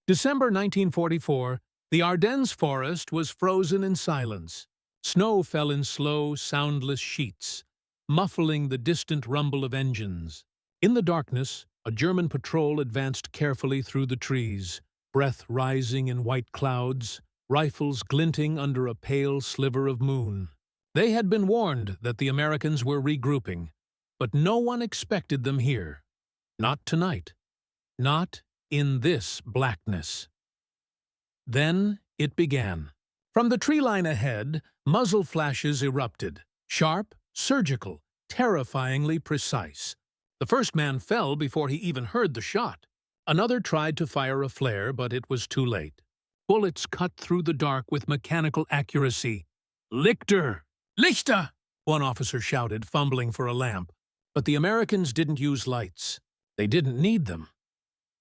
December 1944, the Ardennes forest was frozen in silence. Snow fell in slow, soundless sheets, muffling the distant rumble of engines. In the darkness, a German patrol advanced carefully through the trees, breath rising in white clouds, rifles glinting under a pale sliver of moon. They had been warned that the Americans were regrouping, but no one expected them here. Not tonight. Not in this blackness. Then it began. From the tree line ahead, muzzle flashes erupted, sharp, surgical, terrifyingly precise. The first man fell before he even heard the shot. Another tried to fire a flare, but it was too late. Bullets cut through the dark with mechanical accuracy. "Lichter! Lichter!" one officer shouted, fumbling for a lamp. But the Americans didn't use lights. They didn't need them.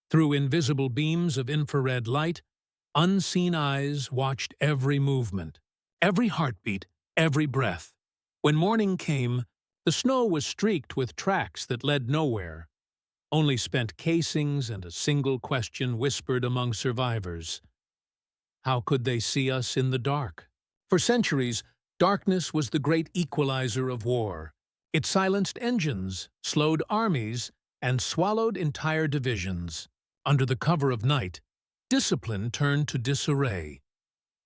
Through invisible beams of infrared light, unseen eyes watched every movement, every heartbeat, every breath. When morning came, the snow was streaked with tracks that led nowhere. Only spent casings and a single question whispered among survivors. How could they see us in the dark? For centuries, darkness was the great equalizer of war. It silenced engines, slowed armies, and swallowed entire divisions. Under the cover of night, discipline turned to disarray.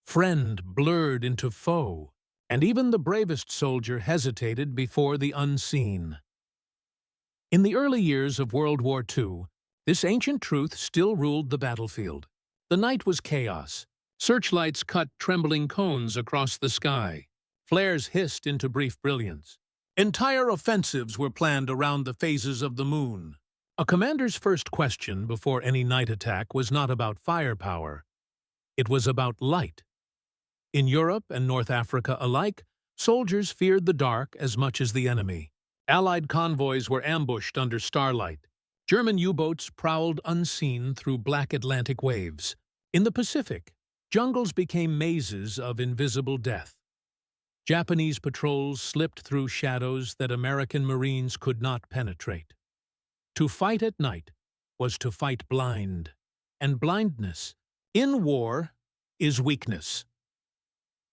Friend blurred into foe, and even the bravest soldier hesitated before the unseen. In the early years of World War II, this ancient truth still ruled the battlefield. The night was chaos. Searchlights cut trembling cones across the sky. Flares hissed into brief brilliance. Entire offensives were planned around the phases of the moon. A commander's first question before any night attack was not about firepower. It was about light. In Europe and North Africa alike, soldiers feared the dark as much as the enemy. Allied convoys were ambushed under starlight. German U-boats prowled unseen through black Atlantic waves. In the Pacific, jungles became mazes of invisible death. Japanese patrols slipped through shadows that American Marines could not penetrate. To fight at night was to fight blind, and blindness, in war, is weakness.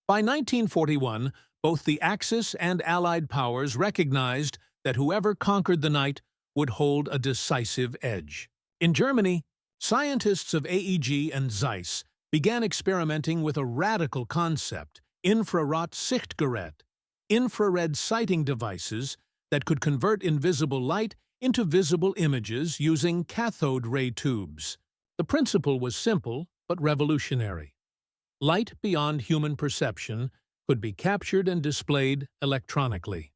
By 1941, both the Axis and Allied powers recognized that whoever conquered the night would hold a decisive edge. In Germany, scientists of AEG and Zeiss began experimenting with a radical concept, infrared Sichtgerät, infrared sighting devices that could convert invisible light into visible images using cathode ray tubes. The principle was simple but revolutionary. Light beyond human perception could be captured and displayed electronically.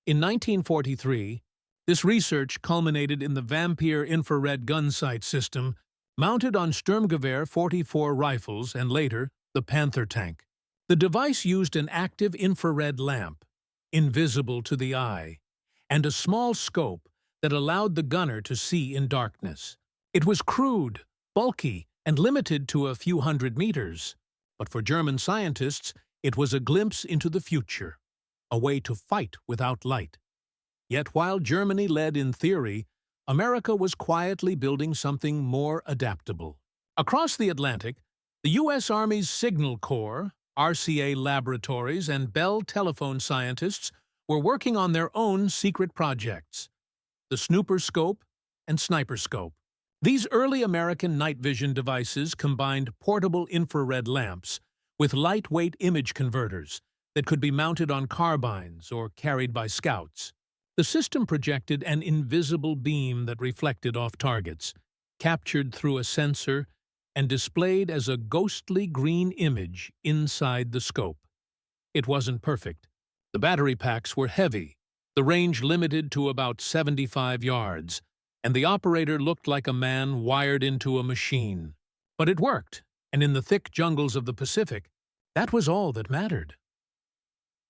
In 1943, this research culminated in the Vampire infrared gun sight system mounted on Sturmgewehr 44 rifles and later the Panther tank. The device used an active infrared lamp, invisible to the eye, and a small scope that allowed the gunner to see in darkness. It was crude, bulky, and limited to a few hundred meters. But for German scientists, it was a glimpse into the future, a way to fight without light. Yet while Germany led in theory, America was quietly building something more adaptable. Across the Atlantic, the U.S. Army's Signal Corps, RCA laboratories, and Bell telephone scientists were working on their own secret projects, the Snooper Scope and Sniper Scope. These early American night vision devices combined portable infrared lamps with lightweight image converters that could be mounted on carbines or carried by scouts. The system projected an invisible beam that reflected off targets, captured through a sensor, and displayed as a ghostly green image inside the scope. It wasn't perfect. The battery packs were heavy, the range limited to about 75 yards, and the operator looked like a man wired into a machine. But it worked, and in the thick jungles of the Pacific, that was all that mattered.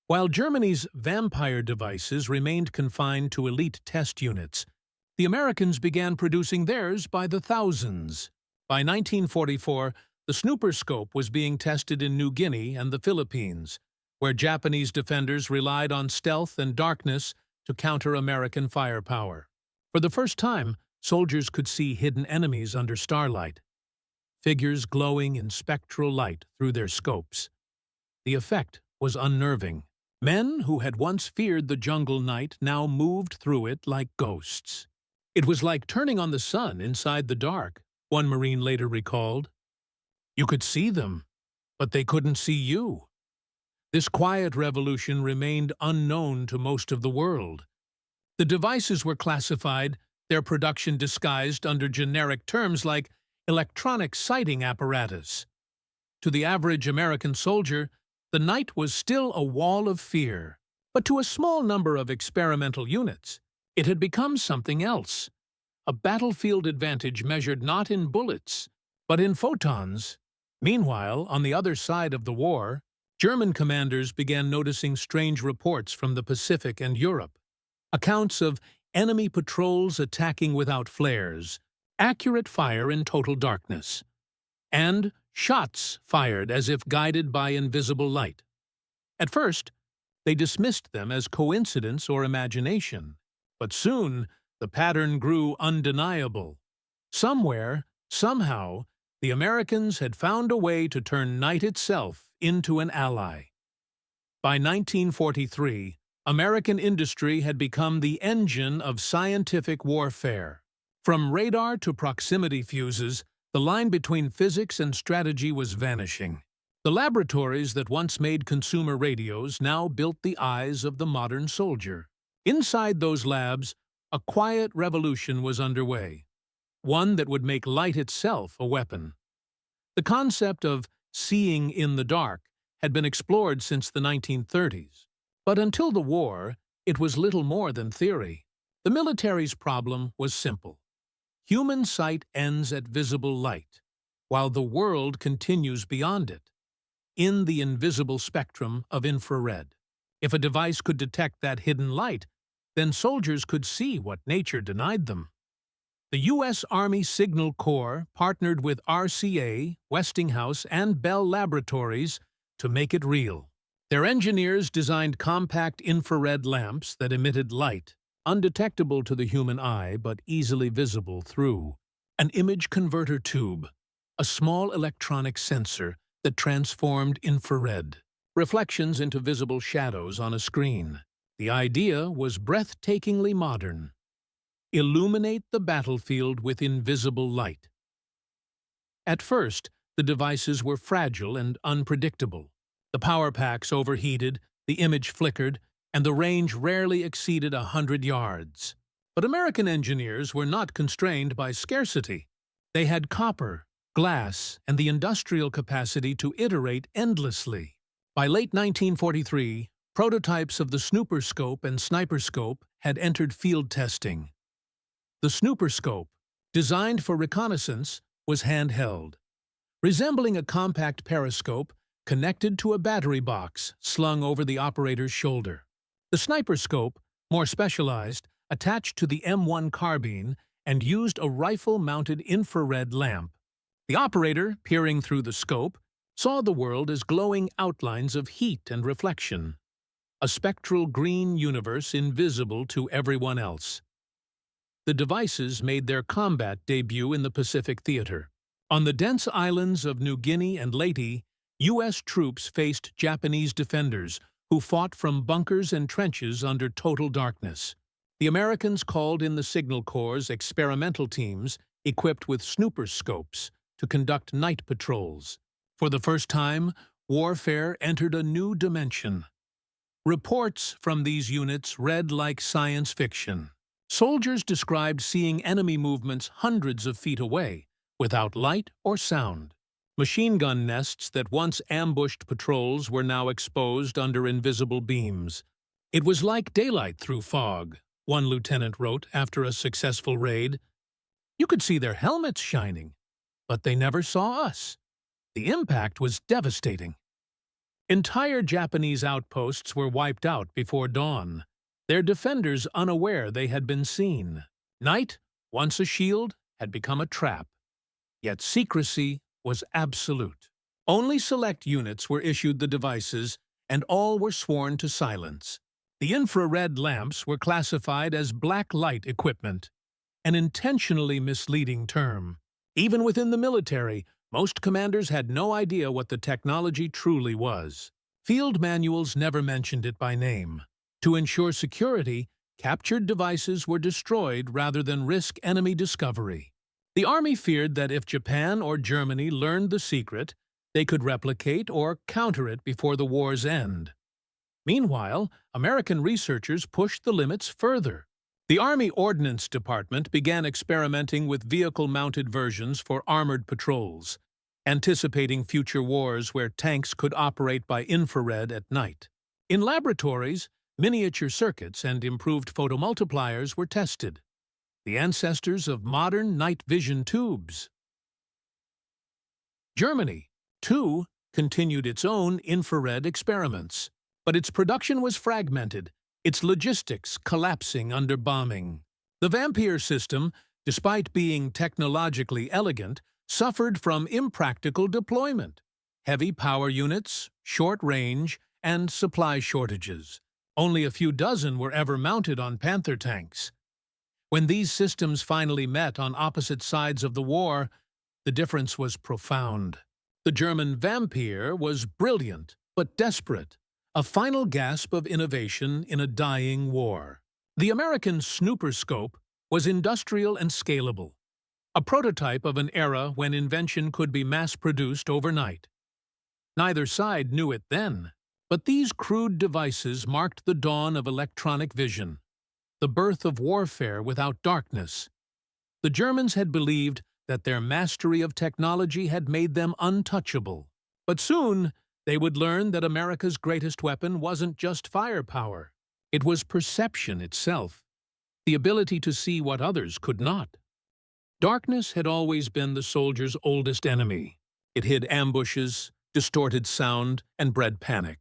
While Germany's Vampire devices remained confined to elite test units, the Americans began producing theirs by the thousands. By 1944, the Snooper Scope was being tested in New Guinea and the Philippines, where Japanese defenders relied on stealth and darkness to counter American firepower. For the first time, soldiers could see hidden enemies under starlight. figures glowing in spectral light through their scopes. The effect was unnerving. Men who had once feared the jungle night now moved through it like ghosts. It was like turning on the sun inside the dark, one Marine later recalled. You could see them, but they couldn't see you. This quiet revolution remained unknown to most of the world. The devices were classified, their production disguised under generic terms like electronic sighting apparatus. To the average American soldier, the night was still a wall of fear, but to a small number of experimental units, it had become something else. A battlefield advantage measured not in bullets, but in photons. Meanwhile, on the other side of the war, German commanders began noticing strange reports from the Pacific and Europe. Accounts of enemy patrols attacking without flares, accurate fire in total darkness, and shots fired as if guided by invisible light. At first, they dismissed them as coincidence or imagination, but soon the pattern grew undeniable. Somewhere, somehow, the Americans had found a way to turn night itself into an ally. By 1943, American industry had become the engine of scientific warfare. From radar to proximity fuses, the line between physics and strategy was vanishing. The laboratories that once made consumer radios now built the eyes of the modern soldier. Inside those labs, a quiet revolution was underway, one that would make light itself a weapon. The concept of seeing in the dark had been explored since the 1930s, but until the war, it was little more than theory. The military's problem was simple. Human sight ends at visible light, while the world continues beyond it, in the invisible spectrum of infrared. If a device could detect that hidden light, then soldiers could see what nature denied them. The U.S. Army Signal Corps partnered with RCA, Westinghouse, and Bell Laboratories to make it real. Their engineers designed compact infrared lamps that emitted light, undetectable to the human eye but easily visible through an image converter tube, a small electronic sensor that transformed infrared reflections into visible shadows on a screen. The idea was breathtakingly modern. Illuminate the battlefield with invisible light. At first, the devices were fragile and unpredictable. The power packs overheated, the image flickered, and the range rarely exceeded 100 yards. But American engineers were not constrained by scarcity. They had copper, glass, and the industrial capacity to iterate endlessly. By late 1943, prototypes of the snooper scope and sniper scope had entered field testing. The snooper scope, designed for reconnaissance, was handheld, resembling a compact periscope connected to a battery box slung over the operator's shoulder. The sniper scope, more specialized, attached to the M1 carbine and used a rifle-mounted infrared lamp. The operator, peering through the scope, saw the world as glowing outlines of heat and reflection, a spectral green universe invisible to everyone else. The devices made their combat debut in the Pacific Theater. On the dense islands of New Guinea and Leyte, U.S. troops faced Japanese defenders who fought from bunkers and trenches under total darkness. The Americans called in the Signal Corps' experimental teams equipped with snooper scopes to conduct night patrols. For the first time, warfare entered a new dimension. Reports from these units read like science fiction. Soldiers described seeing enemy movements hundreds of feet away, without light or sound. Machine gun nests that once ambushed patrols were now exposed under invisible beams. It was like daylight through fog, one lieutenant wrote after a successful raid. You could see their helmets shining, but they never saw us. The impact was devastating. Entire Japanese outposts were wiped out before dawn, their defenders unaware they had been seen. Night, once a shield, had become a trap. Yet secrecy was absolute. Only select units were issued the devices, and all were sworn to silence. The infrared lamps were classified as black light equipment, an intentionally misleading term. Even within the military, Most commanders had no idea what the technology truly was. Field manuals never mentioned it by name. To ensure security, captured devices were destroyed rather than risk enemy discovery. The Army feared that if Japan or Germany learned the secret, they could replicate or counter it before the war's end. Meanwhile, American researchers pushed the limits further. The Army Ordnance Department began experimenting with vehicle-mounted versions for armored patrols, anticipating future wars where tanks could operate by infrared at night. In laboratories, miniature circuits and improved photomultipliers were tested, the ancestors of modern night vision tubes. Germany, too, continued its own infrared experiments, but its production was fragmented, its logistics collapsing under bombing. The Vampire system, despite being technologically elegant, suffered from impractical deployment, heavy power units, short range, and supply shortages. Only a few dozen were ever mounted on Panther tanks. When these systems finally met on opposite sides of the war, the difference was profound. The German Vampire was brilliant, but desperate, a final gasp of innovation in a dying war. The American Snooper Scope was industrial and scalable, a prototype of an era when invention could be mass-produced overnight. Neither side knew it then, but these crude devices marked the dawn of electronic vision, the birth of warfare without darkness. The Germans had believed that their mastery of technology had made them untouchable. But soon, they would learn that America's greatest weapon wasn't just firepower. It was perception itself, the ability to see what others could not. Darkness had always been the soldier's oldest enemy. It hid ambushes, distorted sound, and bred panic.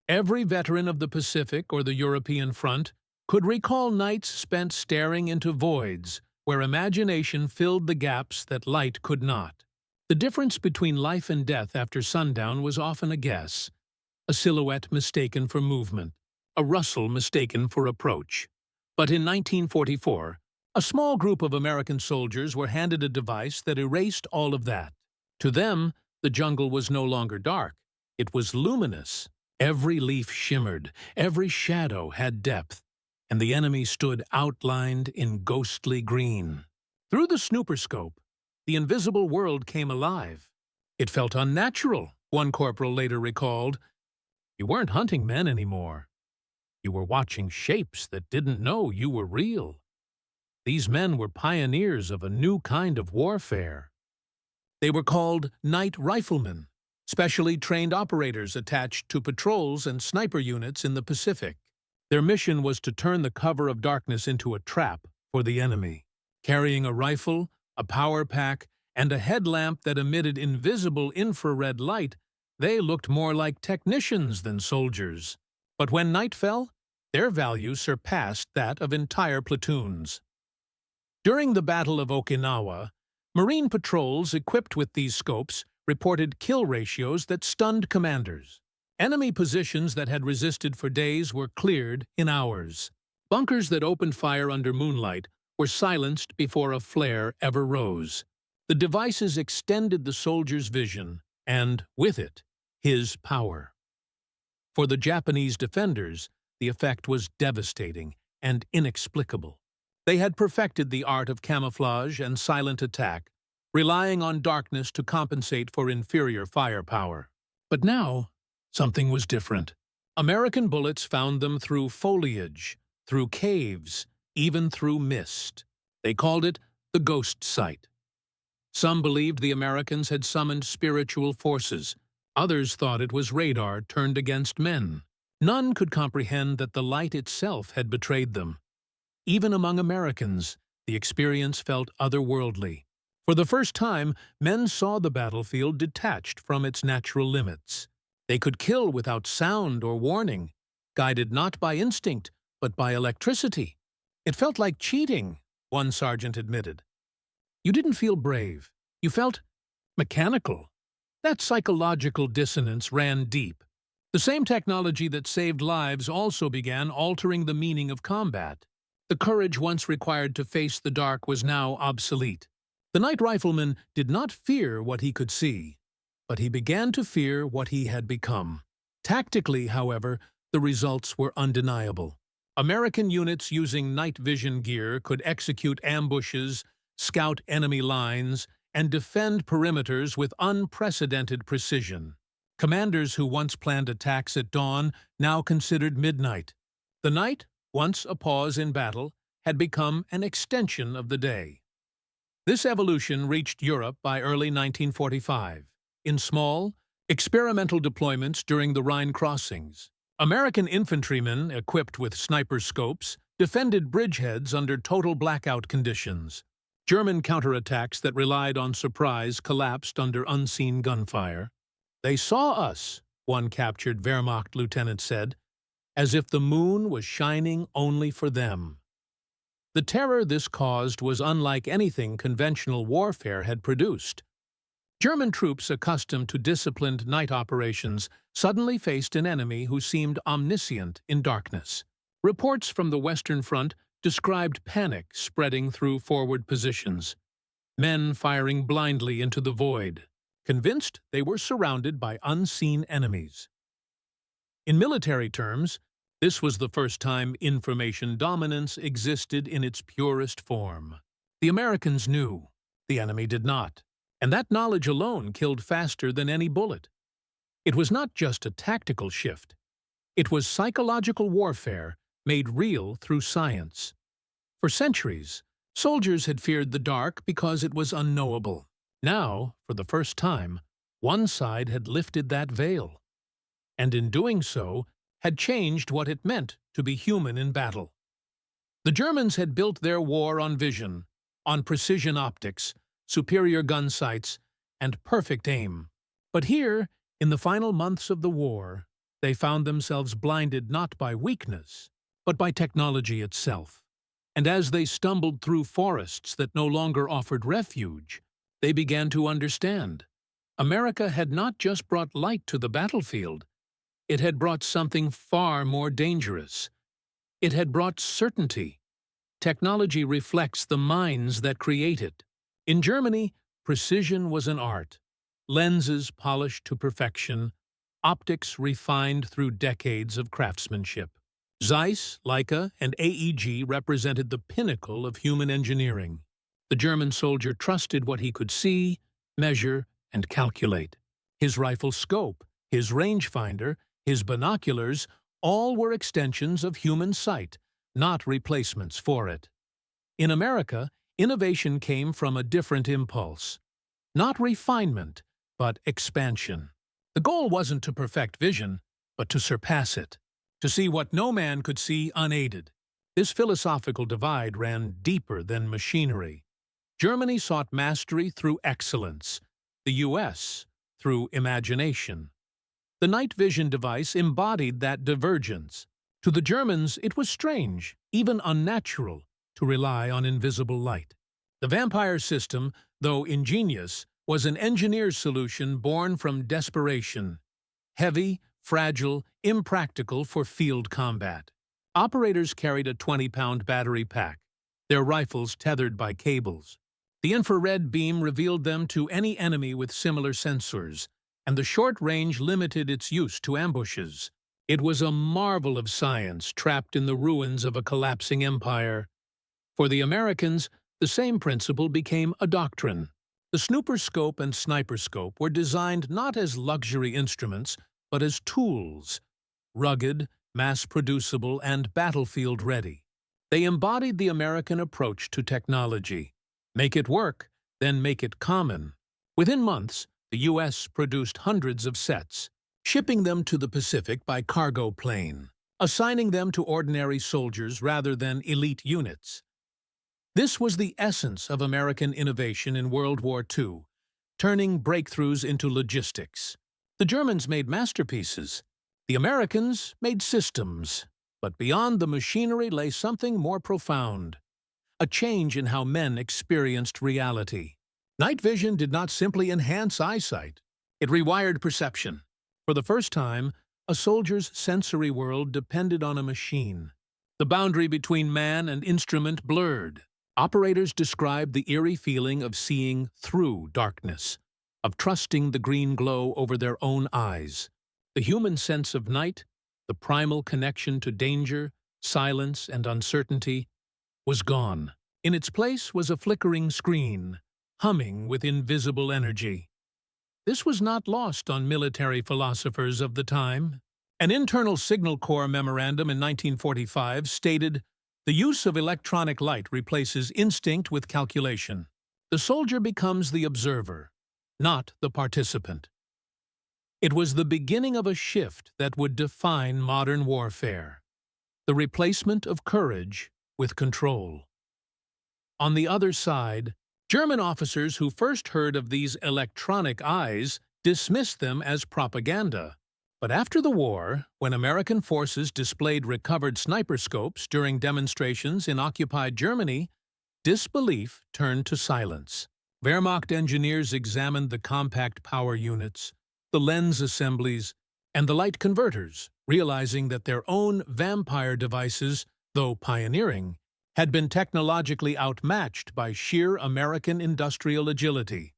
Every veteran of the Pacific or the European front could recall nights spent staring into voids where imagination filled the gaps that light could not. The difference between life and death after sundown was often a guess, a silhouette mistaken for movement, a rustle mistaken for approach. But in 1944, a small group of American soldiers were handed a device that erased all of that. To them, the jungle was no longer dark. It was luminous. Every leaf shimmered, every shadow had depth, and the enemy stood outlined in ghostly green. Through the snooper scope, the invisible world came alive. It felt unnatural, one corporal later recalled. You weren't hunting men anymore. You were watching shapes that didn't know you were real. These men were pioneers of a new kind of warfare. They were called night riflemen, specially trained operators attached to patrols and sniper units in the Pacific. Their mission was to turn the cover of darkness into a trap for the enemy. Carrying a rifle, a power pack, and a headlamp that emitted invisible infrared light, they looked more like technicians than soldiers. But when night fell, their value surpassed that of entire platoons. During the Battle of Okinawa, Marine patrols equipped with these scopes reported kill ratios that stunned commanders. Enemy positions that had resisted for days were cleared in hours. Bunkers that opened fire under moonlight were silenced before a flare ever rose. The devices extended the soldier's vision, and, with it, his power. For the Japanese defenders, the effect was devastating and inexplicable. They had perfected the art of camouflage and silent attack, relying on darkness to compensate for inferior firepower. But now, something was different. American bullets found them through foliage, through caves, even through mist. They called it the ghost sight. Some believed the Americans had summoned spiritual forces. Others thought it was radar turned against men. None could comprehend that the light itself had betrayed them. Even among Americans, the experience felt otherworldly. For the first time, men saw the battlefield detached from its natural limits. They could kill without sound or warning, guided not by instinct, but by electricity. It felt like cheating, one sergeant admitted. You didn't feel brave. You felt mechanical. That psychological dissonance ran deep. The same technology that saved lives also began altering the meaning of combat. The courage once required to face the dark was now obsolete. The night rifleman did not fear what he could see, but he began to fear what he had become. Tactically, however, the results were undeniable. American units using night vision gear could execute ambushes, scout enemy lines, and defend perimeters with unprecedented precision. Commanders who once planned attacks at dawn now considered midnight. The night, once a pause in battle, had become an extension of the day. This evolution reached Europe by early 1945, in small, experimental deployments during the Rhine crossings. American infantrymen, equipped with sniper scopes, defended bridgeheads under total blackout conditions. German counterattacks that relied on surprise collapsed under unseen gunfire. "They saw us," one captured Wehrmacht lieutenant said, "as if the moon was shining only for them." The terror this caused was unlike anything conventional warfare had produced. German troops accustomed to disciplined night operations suddenly faced an enemy who seemed omniscient in darkness. Reports from the Western Front described panic spreading through forward positions, men firing blindly into the void, convinced they were surrounded by unseen enemies. In military terms, this was the first time information dominance existed in its purest form. The Americans knew, the enemy did not, and that knowledge alone killed faster than any bullet. It was not just a tactical shift. It was psychological warfare made real through science. For centuries, soldiers had feared the dark because it was unknowable. Now, for the first time, one side had lifted that veil, and in doing so, had changed what it meant to be human in battle. The Germans had built their war on vision, on precision optics, superior gun sights, and perfect aim. But here, in the final months of the war, they found themselves blinded not by weakness, but by technology itself. And as they stumbled through forests that no longer offered refuge, they began to understand. America had not just brought light to the battlefield, it had brought something far more dangerous. It had brought certainty. Technology reflects the minds that create it. In Germany, precision was an art. Lenses polished to perfection, optics refined through decades of craftsmanship. Zeiss, Leica, and AEG represented the pinnacle of human engineering. The German soldier trusted what he could see, measure, and calculate. His rifle scope, his rangefinder, his binoculars, all were extensions of human sight, not replacements for it. In America, innovation came from a different impulse. Not refinement, but expansion. The goal wasn't to perfect vision, but to surpass it, to see what no man could see unaided. This philosophical divide ran deeper than machinery. Germany sought mastery through excellence, the U.S. through imagination. The night vision device embodied that divergence. To the Germans, it was strange, even unnatural, to rely on invisible light. The vampire system, though ingenious, was an engineer's solution born from desperation. Heavy, fragile, impractical for field combat. Operators carried a 20-pound battery pack, their rifles tethered by cables. The infrared beam revealed them to any enemy with similar sensors, and the short range limited its use to ambushes. It was a marvel of science trapped in the ruins of a collapsing empire. For the Americans, the same principle became a doctrine. The snooper scope and sniper scope were designed not as luxury instruments, but as tools, rugged, mass-producible, and battlefield-ready. They embodied the American approach to technology. Make it work, then make it common. Within months, the U.S. produced hundreds of sets, shipping them to the Pacific by cargo plane, assigning them to ordinary soldiers rather than elite units. This was the essence of American innovation in World War II, turning breakthroughs into logistics. The Germans made masterpieces. The Americans made systems. But beyond the machinery lay something more profound, a change in how men experienced reality. Night vision did not simply enhance eyesight. It rewired perception. For the first time, a soldier's sensory world depended on a machine. The boundary between man and instrument blurred. Operators described the eerie feeling of seeing through darkness, of trusting the green glow over their own eyes. The human sense of night, the primal connection to danger, silence, and uncertainty, was gone. In its place was a flickering screen, humming with invisible energy. This was not lost on military philosophers of the time. An internal Signal Corps memorandum in 1945 stated, "The use of electronic light replaces instinct with calculation. The soldier becomes the observer, not the participant." It was the beginning of a shift that would define modern warfare, the replacement of courage with control. On the other side, German officers who first heard of these electronic eyes dismissed them as propaganda. But after the war, when American forces displayed recovered sniper scopes during demonstrations in occupied Germany, disbelief turned to silence. Wehrmacht engineers examined the compact power units, the lens assemblies, and the light converters, realizing that their own vampire devices, though pioneering, had been technologically outmatched by sheer American industrial agility.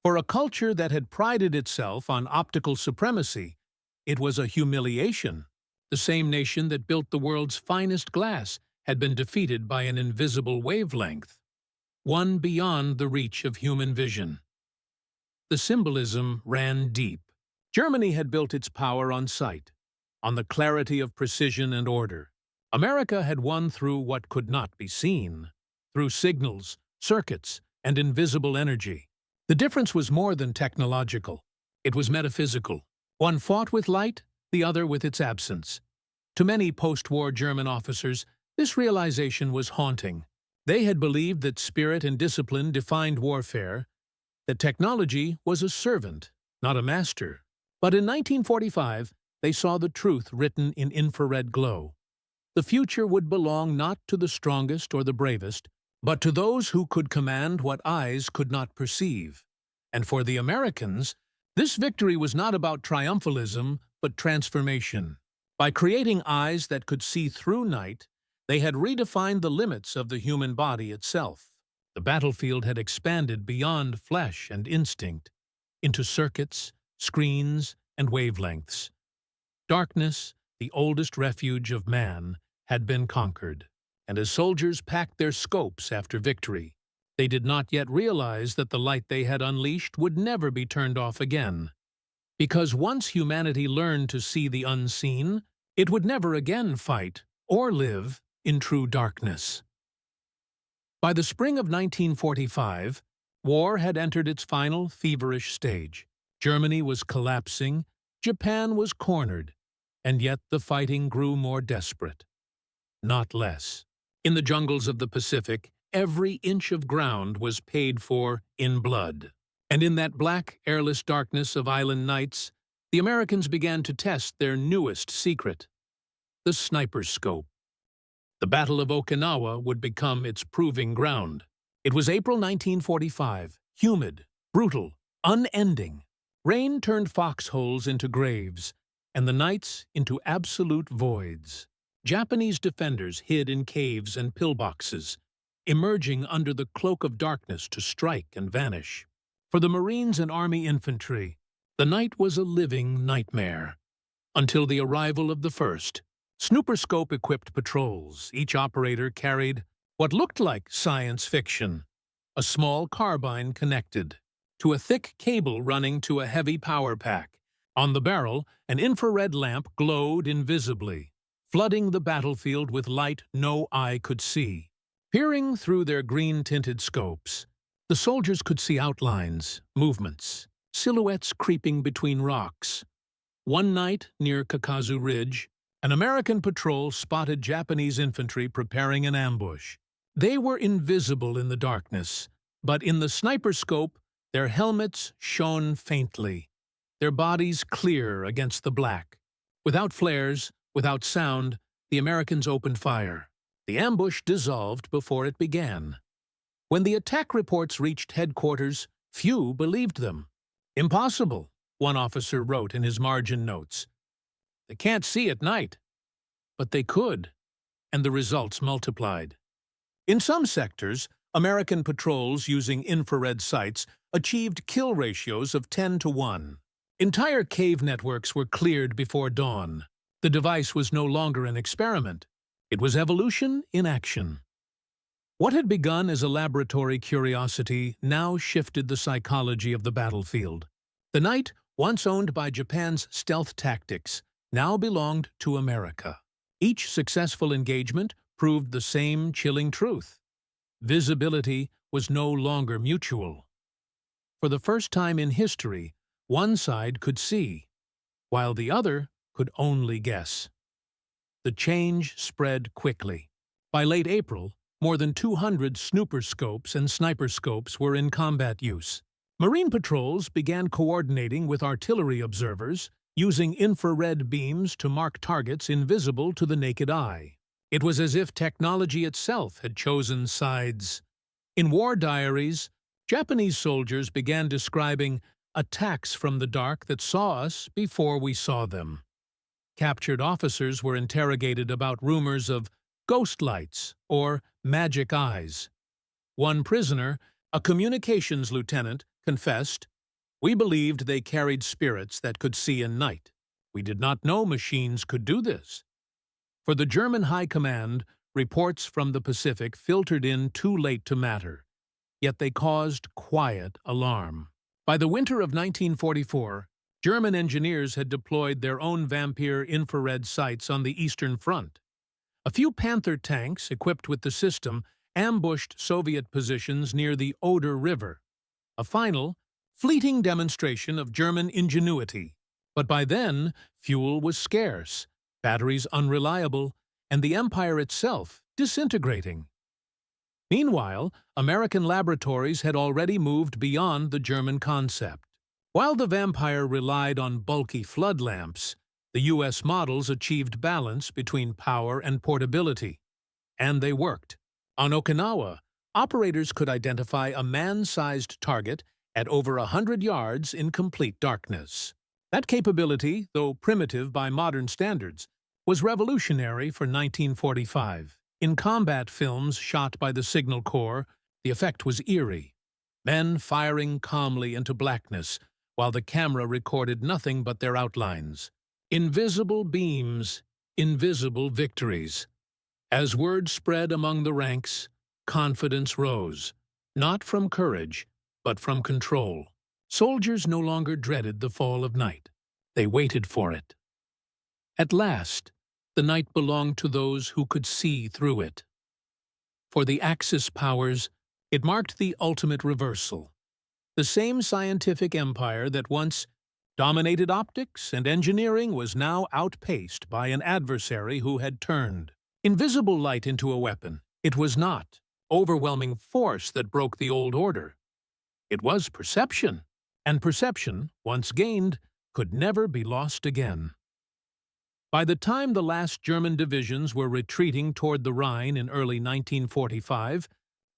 For a culture that had prided itself on optical supremacy, it was a humiliation. The same nation that built the world's finest glass had been defeated by an invisible wavelength, one beyond the reach of human vision. The symbolism ran deep. Germany had built its power on sight, on the clarity of precision and order. America had won through what could not be seen, through signals, circuits, and invisible energy. The difference was more than technological. It was metaphysical. One fought with light, the other with its absence. To many post-war German officers, this realization was haunting. They had believed that spirit and discipline defined warfare, that technology was a servant, not a master. But in 1945, they saw the truth written in infrared glow. The future would belong not to the strongest or the bravest, but to those who could command what eyes could not perceive. And for the Americans, this victory was not about triumphalism, but transformation. By creating eyes that could see through night, they had redefined the limits of the human body itself. The battlefield had expanded beyond flesh and instinct, into circuits, screens, and wavelengths. Darkness, the oldest refuge of man, had been conquered, and as soldiers packed their scopes after victory, they did not yet realize that the light they had unleashed would never be turned off again. Because once humanity learned to see the unseen, it would never again fight or live in true darkness. By the spring of 1945, war had entered its final feverish stage. Germany was collapsing, Japan was cornered, and yet the fighting grew more desperate, not less. In the jungles of the Pacific, every inch of ground was paid for in blood. And in that black, airless darkness of island nights, the Americans began to test their newest secret, the sniper scope. The Battle of Okinawa would become its proving ground. It was April 1945, humid, brutal, unending. Rain turned foxholes into graves, and the nights into absolute voids. Japanese defenders hid in caves and pillboxes, emerging under the cloak of darkness to strike and vanish. For the Marines and Army infantry, the night was a living nightmare. Until the arrival of the first, snooperscope-equipped patrols, each operator carried what looked like science fiction, a small carbine connected to a thick cable running to a heavy power pack. On the barrel, an infrared lamp glowed invisibly, flooding the battlefield with light no eye could see. Peering through their green-tinted scopes, the soldiers could see outlines, movements, silhouettes creeping between rocks. One night, near Kakazu Ridge, an American patrol spotted Japanese infantry preparing an ambush. They were invisible in the darkness, but in the sniper scope, their helmets shone faintly, their bodies clear against the black. Without flares, without sound, the Americans opened fire. The ambush dissolved before it began. When the attack reports reached headquarters, few believed them. "Impossible," one officer wrote in his margin notes. "They can't see at night." But they could, and the results multiplied. In some sectors, American patrols using infrared sights achieved kill ratios of 10 to 1. Entire cave networks were cleared before dawn. The device was no longer an experiment. It was evolution in action. What had begun as a laboratory curiosity now shifted the psychology of the battlefield. The night, once owned by Japan's stealth tactics, now belonged to America. Each successful engagement proved the same chilling truth. Visibility was no longer mutual. For the first time in history, one side could see, while the other could only guess. The change spread quickly. By late April, more than 200 snooper scopes and sniper scopes were in combat use. Marine patrols began coordinating with artillery observers, using infrared beams to mark targets invisible to the naked eye. It was as if technology itself had chosen sides. In war diaries, Japanese soldiers began describing attacks from the dark that saw us before we saw them. Captured officers were interrogated about rumors of ghost lights or magic eyes. One prisoner, a communications lieutenant, confessed, "We believed they carried spirits that could see in night. We did not know machines could do this." For the German High Command, reports from the Pacific filtered in too late to matter, yet they caused quiet alarm. By the winter of 1944, German engineers had deployed their own Vampire infrared sights on the Eastern Front. A few Panther tanks, equipped with the system, ambushed Soviet positions near the Oder River. A final, fleeting demonstration of German ingenuity. But by then, fuel was scarce, batteries unreliable, and the empire itself disintegrating. Meanwhile, American laboratories had already moved beyond the German concept. While the Vampire relied on bulky flood lamps, the U.S. models achieved balance between power and portability. And they worked. On Okinawa, operators could identify a man-sized target at over 100 yards in complete darkness. That capability, though primitive by modern standards, was revolutionary for 1945. In combat films shot by the Signal Corps, the effect was eerie. Men firing calmly into blackness, while the camera recorded nothing but their outlines. Invisible beams, invisible victories. As word spread among the ranks, confidence rose, not from courage, but from control. Soldiers no longer dreaded the fall of night. They waited for it. At last, the night belonged to those who could see through it. For the Axis powers, it marked the ultimate reversal. The same scientific empire that once dominated optics and engineering was now outpaced by an adversary who had turned invisible light into a weapon. It was not overwhelming force that broke the old order. It was perception, and perception, once gained, could never be lost again. By the time the last German divisions were retreating toward the Rhine in early 1945,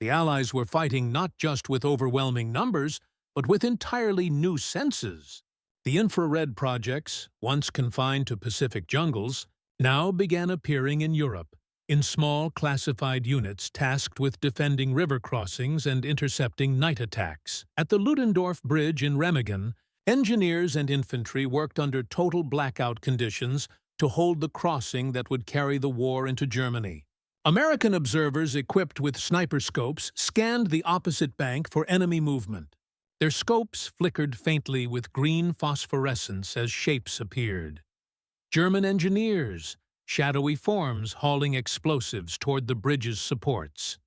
the Allies were fighting not just with overwhelming numbers, but with entirely new senses. The infrared projects, once confined to Pacific jungles, now began appearing in Europe, in small classified units tasked with defending river crossings and intercepting night attacks. At the Ludendorff Bridge in Remagen, engineers and infantry worked under total blackout conditions to hold the crossing that would carry the war into Germany. American observers equipped with sniper scopes scanned the opposite bank for enemy movement. Their scopes flickered faintly with green phosphorescence as shapes appeared. German engineers, shadowy forms hauling explosives toward the bridge's supports.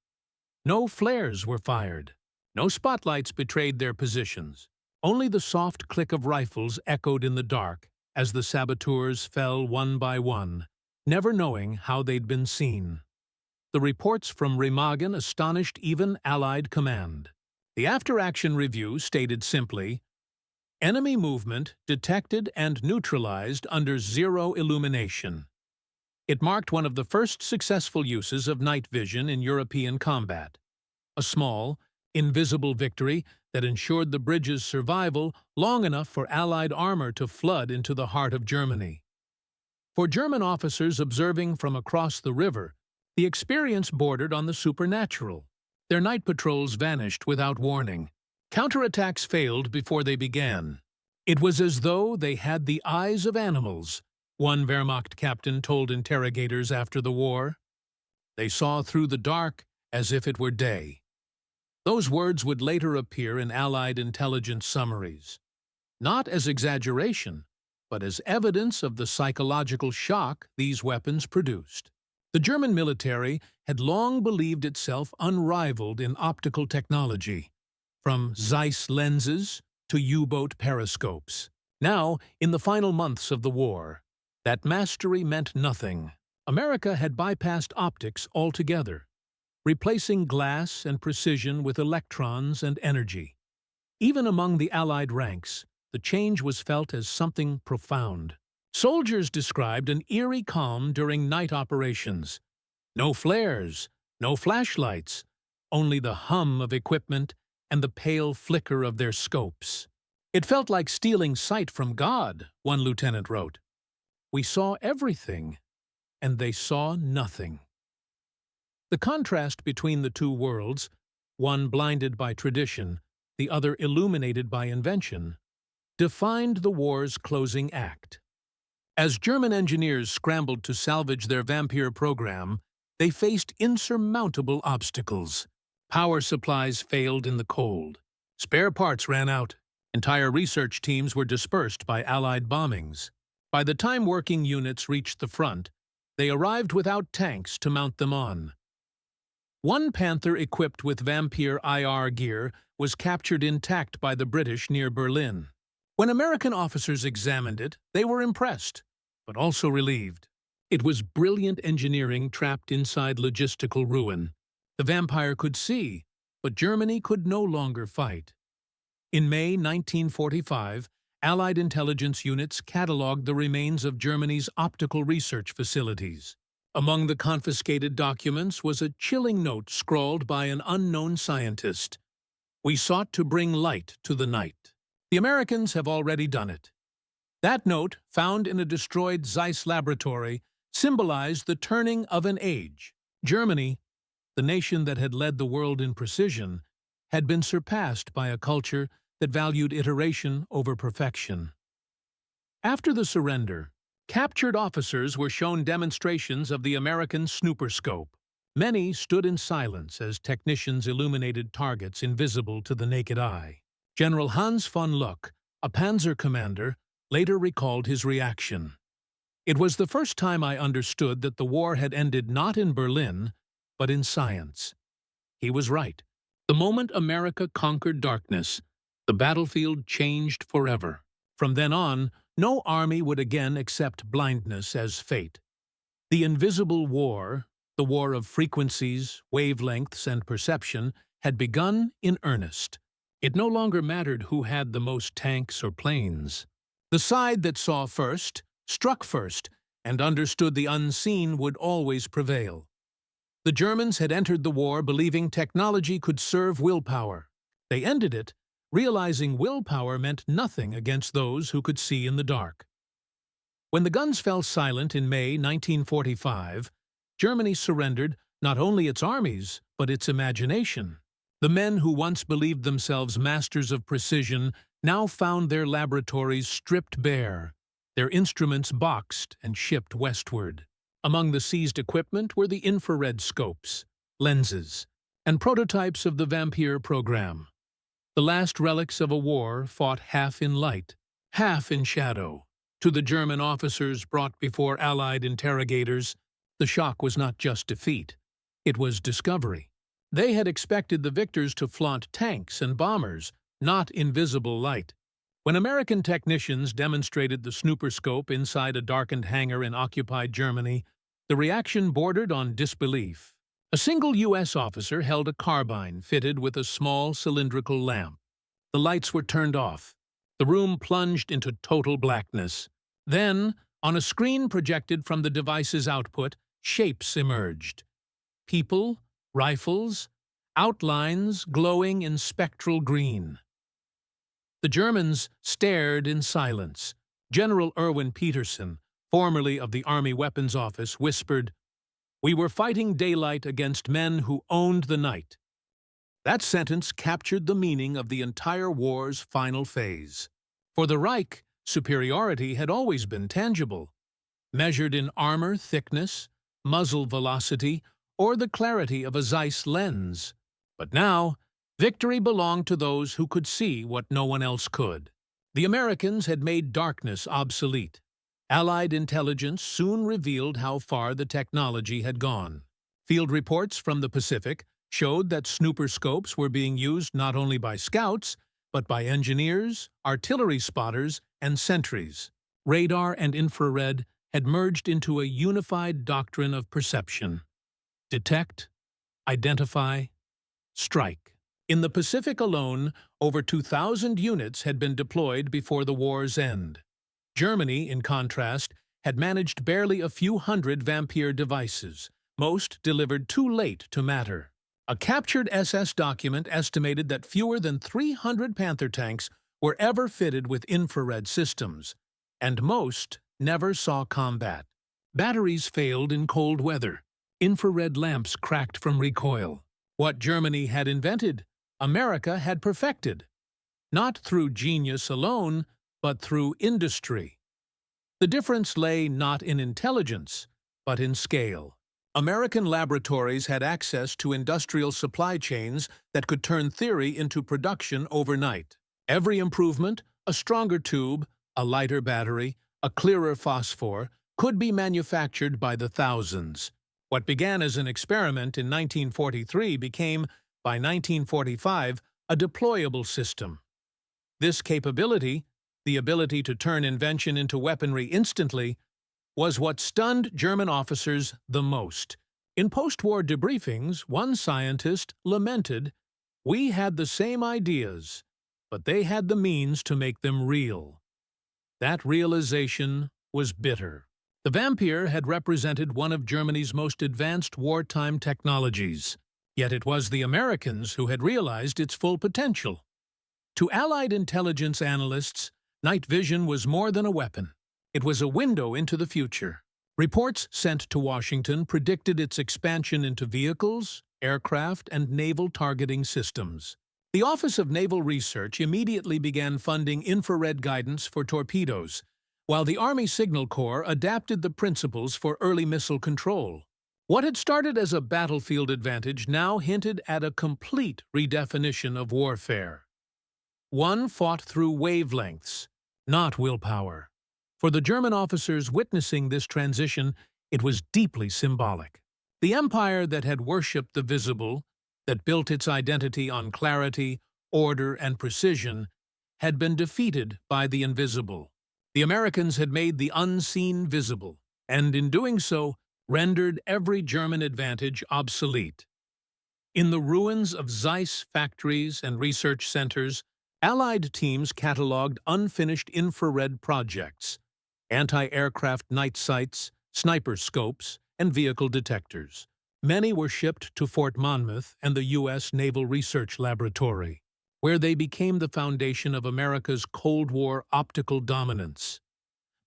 No flares were fired. No spotlights betrayed their positions. Only the soft click of rifles echoed in the dark as the saboteurs fell one by one, never knowing how they'd been seen. The reports from Remagen astonished even Allied command. The after-action review stated simply, "Enemy movement detected and neutralized under zero illumination." It marked one of the first successful uses of night vision in European combat. A small, invisible victory that ensured the bridge's survival long enough for Allied armor to flood into the heart of Germany. For German officers observing from across the river, The experience bordered on the supernatural. Their night patrols vanished without warning. Counterattacks failed before they began. It was as though they had the eyes of animals, one Wehrmacht captain told interrogators after the war. They saw through the dark as if it were day. Those words would later appear in Allied intelligence summaries, not as exaggeration, but as evidence of the psychological shock these weapons produced. The German military had long believed itself unrivaled in optical technology, from Zeiss lenses to U-boat periscopes. Now, in the final months of the war, that mastery meant nothing. America had bypassed optics altogether, replacing glass and precision with electrons and energy. Even among the Allied ranks, the change was felt as something profound. Soldiers described an eerie calm during night operations. No flares, no flashlights, only the hum of equipment and the pale flicker of their scopes. It felt like stealing sight from God, one lieutenant wrote. We saw everything, and they saw nothing. The contrast between the two worlds, one blinded by tradition, the other illuminated by invention, defined the war's closing act. As German engineers scrambled to salvage their Vampire program, they faced insurmountable obstacles. Power supplies failed in the cold. Spare parts ran out. Entire research teams were dispersed by Allied bombings. By the time working units reached the front, they arrived without tanks to mount them on. One Panther equipped with Vampire IR gear was captured intact by the British near Berlin. When American officers examined it, they were impressed, but also relieved. It was brilliant engineering trapped inside logistical ruin. The Vampire could see, but Germany could no longer fight. In May 1945, Allied intelligence units catalogued the remains of Germany's optical research facilities. Among the confiscated documents was a chilling note scrawled by an unknown scientist. We sought to bring light to the night. The Americans have already done it. That note, found in a destroyed Zeiss laboratory, symbolized the turning of an age. Germany, the nation that had led the world in precision, had been surpassed by a culture that valued iteration over perfection. After the surrender, captured officers were shown demonstrations of the American snooperscope. Many stood in silence as technicians illuminated targets invisible to the naked eye. General Hans von Luck, a panzer commander, later recalled his reaction. It was the first time I understood that the war had ended not in Berlin, but in science. He was right. The moment America conquered darkness, the battlefield changed forever. From then on, no army would again accept blindness as fate. The invisible war, the war of frequencies, wavelengths, and perception, had begun in earnest. It no longer mattered who had the most tanks or planes. The side that saw first, struck first, and understood the unseen would always prevail. The Germans had entered the war believing technology could serve willpower. They ended it, realizing willpower meant nothing against those who could see in the dark. When the guns fell silent in May 1945, Germany surrendered not only its armies, but its imagination. The men who once believed themselves masters of precision now found their laboratories stripped bare, their instruments boxed and shipped westward. Among the seized equipment were the infrared scopes, lenses, and prototypes of the Vampire program. The last relics of a war fought half in light, half in shadow. To the German officers brought before Allied interrogators, the shock was not just defeat, it was discovery. They had expected the victors to flaunt tanks and bombers, not invisible light. When American technicians demonstrated the snooperscope inside a darkened hangar in occupied Germany, the reaction bordered on disbelief. A single U.S. officer held a carbine fitted with a small cylindrical lamp. The lights were turned off. The room plunged into total blackness. Then, on a screen projected from the device's output, shapes emerged. People, rifles, outlines glowing in spectral green. The Germans stared in silence. General Erwin Peterson, formerly of the Army Weapons Office, whispered, "We were fighting daylight against men who owned the night." That sentence captured the meaning of the entire war's final phase. For the Reich, superiority had always been tangible, measured in armor thickness, muzzle velocity, or the clarity of a Zeiss lens. But now, victory belonged to those who could see what no one else could. The Americans had made darkness obsolete. Allied intelligence soon revealed how far the technology had gone. Field reports from the Pacific showed that snooper scopes were being used not only by scouts, but by engineers, artillery spotters, and sentries. Radar and infrared had merged into a unified doctrine of perception. Detect, identify, strike. In the Pacific alone, over 2,000 units had been deployed before the war's end. Germany, in contrast, had managed barely a few hundred Vampire devices, most delivered too late to matter. A captured SS document estimated that fewer than 300 Panther tanks were ever fitted with infrared systems, and most never saw combat. Batteries failed in cold weather. Infrared lamps cracked from recoil. What Germany had invented, America had perfected, not through genius alone, but through industry. The difference lay not in intelligence, but in scale. American laboratories had access to industrial supply chains that could turn theory into production overnight. Every improvement, a stronger tube, a lighter battery, a clearer phosphor, could be manufactured by the thousands. What began as an experiment in 1943 became, by 1945, a deployable system. This capability, the ability to turn invention into weaponry instantly, was what stunned German officers the most. In post-war debriefings, one scientist lamented, "We had the same ideas, but they had the means to make them real." That realization was bitter. The Vampire had represented one of Germany's most advanced wartime technologies, yet it was the Americans who had realized its full potential. To Allied intelligence analysts, night vision was more than a weapon. It was a window into the future. Reports sent to Washington predicted its expansion into vehicles, aircraft, and naval targeting systems. The Office of Naval Research immediately began funding infrared guidance for torpedoes, while the Army Signal Corps adapted the principles for early missile control. What had started as a battlefield advantage now hinted at a complete redefinition of warfare. One fought through wavelengths, not willpower. For the German officers witnessing this transition, it was deeply symbolic. The empire that had worshipped the visible, that built its identity on clarity, order, and precision, had been defeated by the invisible. The Americans had made the unseen visible, and in doing so, rendered every German advantage obsolete. In the ruins of Zeiss factories and research centers, Allied teams catalogued unfinished infrared projects, anti-aircraft night sights, sniper scopes, and vehicle detectors. Many were shipped to Fort Monmouth and the U.S. Naval Research Laboratory, where they became the foundation of America's Cold War optical dominance.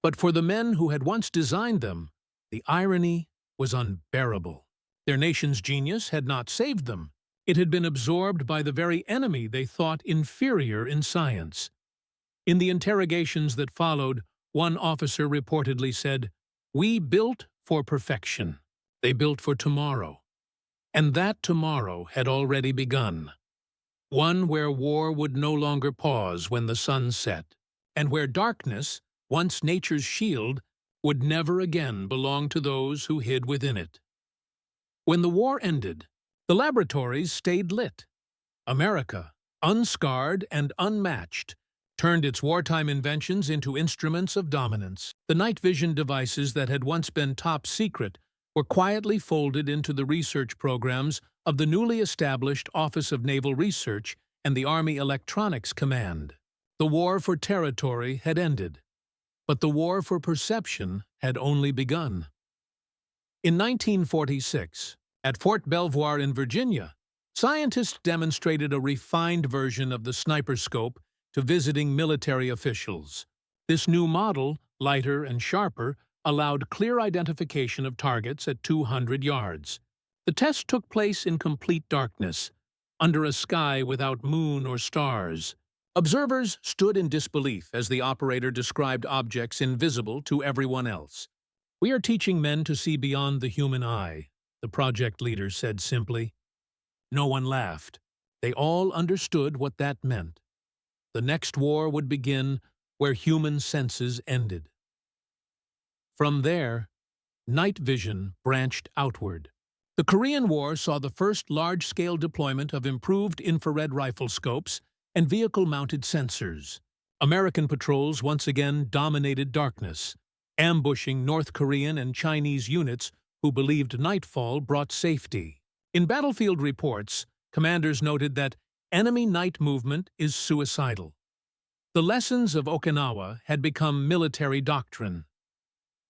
But for the men who had once designed them, the irony was unbearable. Their nation's genius had not saved them. It had been absorbed by the very enemy they thought inferior in science. In the interrogations that followed, one officer reportedly said, "We built for perfection. They built for tomorrow." And that tomorrow had already begun. One where war would no longer pause when the sun set, and where darkness, once nature's shield, would never again belong to those who hid within it. When the war ended, the laboratories stayed lit. America, unscarred and unmatched, turned its wartime inventions into instruments of dominance. The night vision devices that had once been top secret were quietly folded into the research programs of the newly established Office of Naval Research and the Army Electronics Command. The war for territory had ended, but the war for perception had only begun. In 1946, at Fort Belvoir in Virginia, scientists demonstrated a refined version of the sniper scope to visiting military officials. This new model, lighter and sharper, allowed clear identification of targets at 200 yards. The test took place in complete darkness, under a sky without moon or stars. Observers stood in disbelief as the operator described objects invisible to everyone else. "We are teaching men to see beyond the human eye," the project leader said simply. No one laughed. They all understood what that meant. The next war would begin where human senses ended. From there, night vision branched outward. The Korean War saw the first large-scale deployment of improved infrared rifle scopes and vehicle-mounted sensors. American patrols once again dominated darkness, ambushing North Korean and Chinese units who believed nightfall brought safety. In battlefield reports, commanders noted that enemy night movement is suicidal. The lessons of Okinawa had become military doctrine.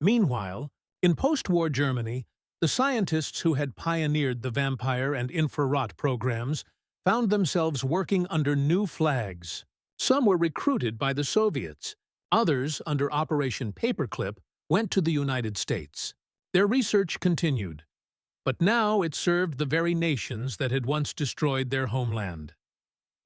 Meanwhile, in post-war Germany, the scientists who had pioneered the vampire and infrared programs found themselves working under new flags. Some were recruited by the Soviets. Others, under Operation Paperclip, went to the United States. Their research continued, but now it served the very nations that had once destroyed their homeland.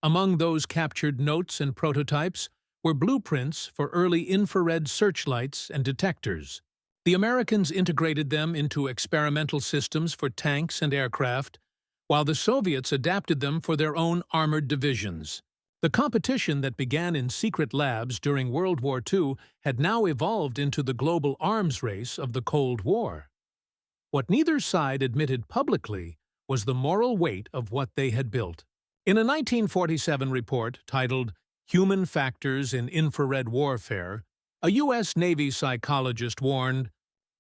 Among those captured notes and prototypes were blueprints for early infrared searchlights and detectors. The Americans integrated them into experimental systems for tanks and aircraft, while the Soviets adapted them for their own armored divisions. The competition that began in secret labs during World War II had now evolved into the global arms race of the Cold War. What neither side admitted publicly was the moral weight of what they had built. In a 1947 report titled Human Factors in Infrared Warfare, a U.S. Navy psychologist warned,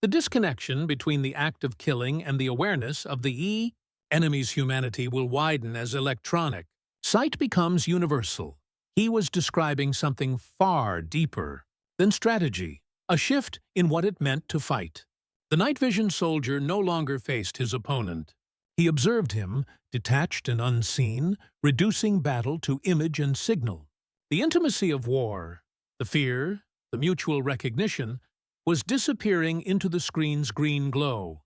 "The disconnection between the act of killing and the awareness of the enemy's humanity will widen as electronic sight becomes universal." He was describing something far deeper than strategy, a shift in what it meant to fight. The night vision soldier no longer faced his opponent. He observed him, detached and unseen, reducing battle to image and signal. The intimacy of war, the fear, the mutual recognition, was disappearing into the screen's green glow.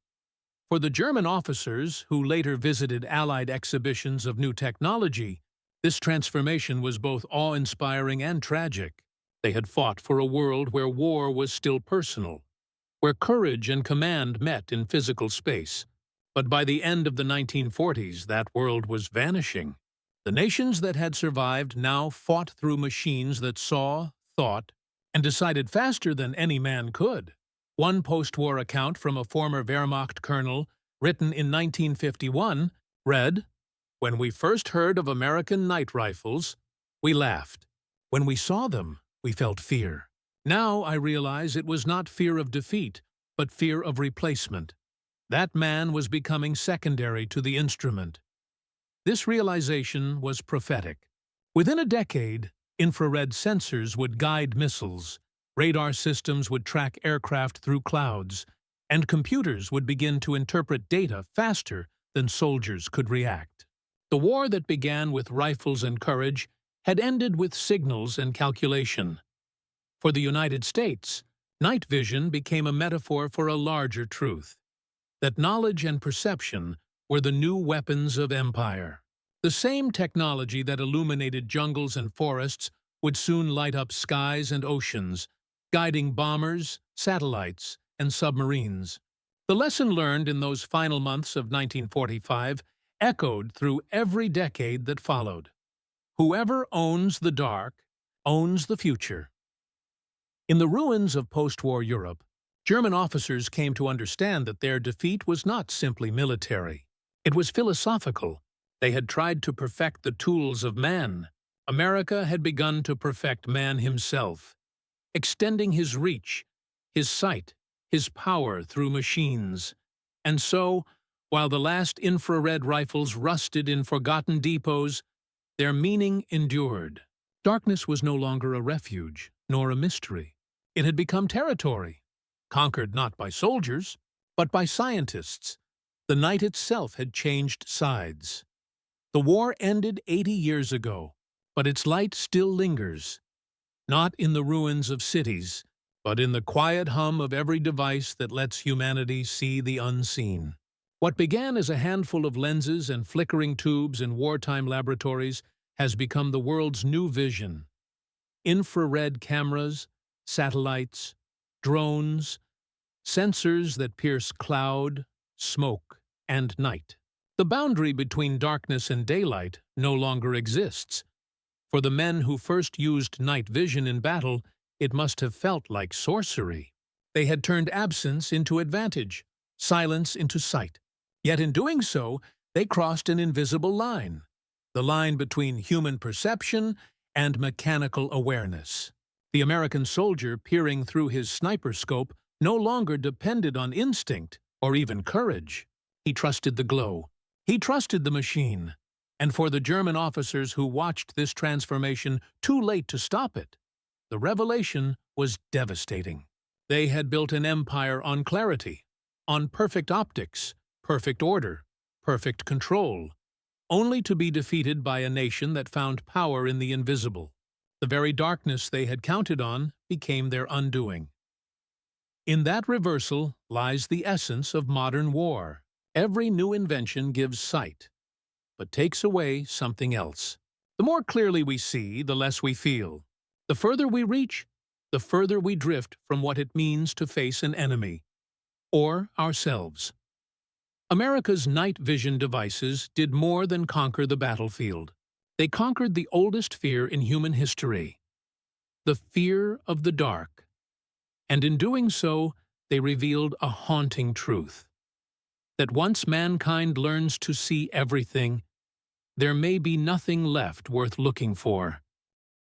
For the German officers, who later visited Allied exhibitions of new technology, this transformation was both awe-inspiring and tragic. They had fought for a world where war was still personal, where courage and command met in physical space. But by the end of the 1940s, that world was vanishing. The nations that had survived now fought through machines that saw, thought, and decided faster than any man could. One post-war account from a former Wehrmacht colonel, written in 1951, read, "When we first heard of American night rifles, we laughed. When we saw them, we felt fear. Now I realize it was not fear of defeat, but fear of replacement. That man was becoming secondary to the instrument." This realization was prophetic. Within a decade, infrared sensors would guide missiles, radar systems would track aircraft through clouds, and computers would begin to interpret data faster than soldiers could react. The war that began with rifles and courage had ended with signals and calculation. For the United States, night vision became a metaphor for a larger truth, that knowledge and perception were the new weapons of empire. The same technology that illuminated jungles and forests would soon light up skies and oceans, guiding bombers, satellites, and submarines. The lesson learned in those final months of 1945 echoed through every decade that followed. Whoever owns the dark owns the future. In the ruins of post-war Europe, German officers came to understand that their defeat was not simply military. It was philosophical. They had tried to perfect the tools of man. America had begun to perfect man himself, extending his reach, his sight, his power through machines. And so, while the last infrared rifles rusted in forgotten depots, their meaning endured. Darkness was no longer a refuge, nor a mystery. It had become territory, conquered not by soldiers, but by scientists. The night itself had changed sides. The war ended 80 years ago, but its light still lingers, not in the ruins of cities, but in the quiet hum of every device that lets humanity see the unseen. What began as a handful of lenses and flickering tubes in wartime laboratories has become the world's new vision. Infrared cameras, satellites, drones, sensors that pierce cloud, smoke, and night. The boundary between darkness and daylight no longer exists. For the men who first used night vision in battle, it must have felt like sorcery. They had turned absence into advantage, silence into sight. Yet in doing so, they crossed an invisible line, the line between human perception and mechanical awareness. The American soldier peering through his sniper scope no longer depended on instinct or even courage. He trusted the glow. He trusted the machine. And for the German officers who watched this transformation too late to stop it, the revelation was devastating. They had built an empire on clarity, on perfect optics, perfect order, perfect control, only to be defeated by a nation that found power in the invisible. The very darkness they had counted on became their undoing. In that reversal lies the essence of modern war. Every new invention gives sight, but takes away something else. The more clearly we see, the less we feel. The further we reach, the further we drift from what it means to face an enemy, or ourselves. America's night vision devices did more than conquer the battlefield. They conquered the oldest fear in human history, the fear of the dark. And in doing so, they revealed a haunting truth, that once mankind learns to see everything, there may be nothing left worth looking for.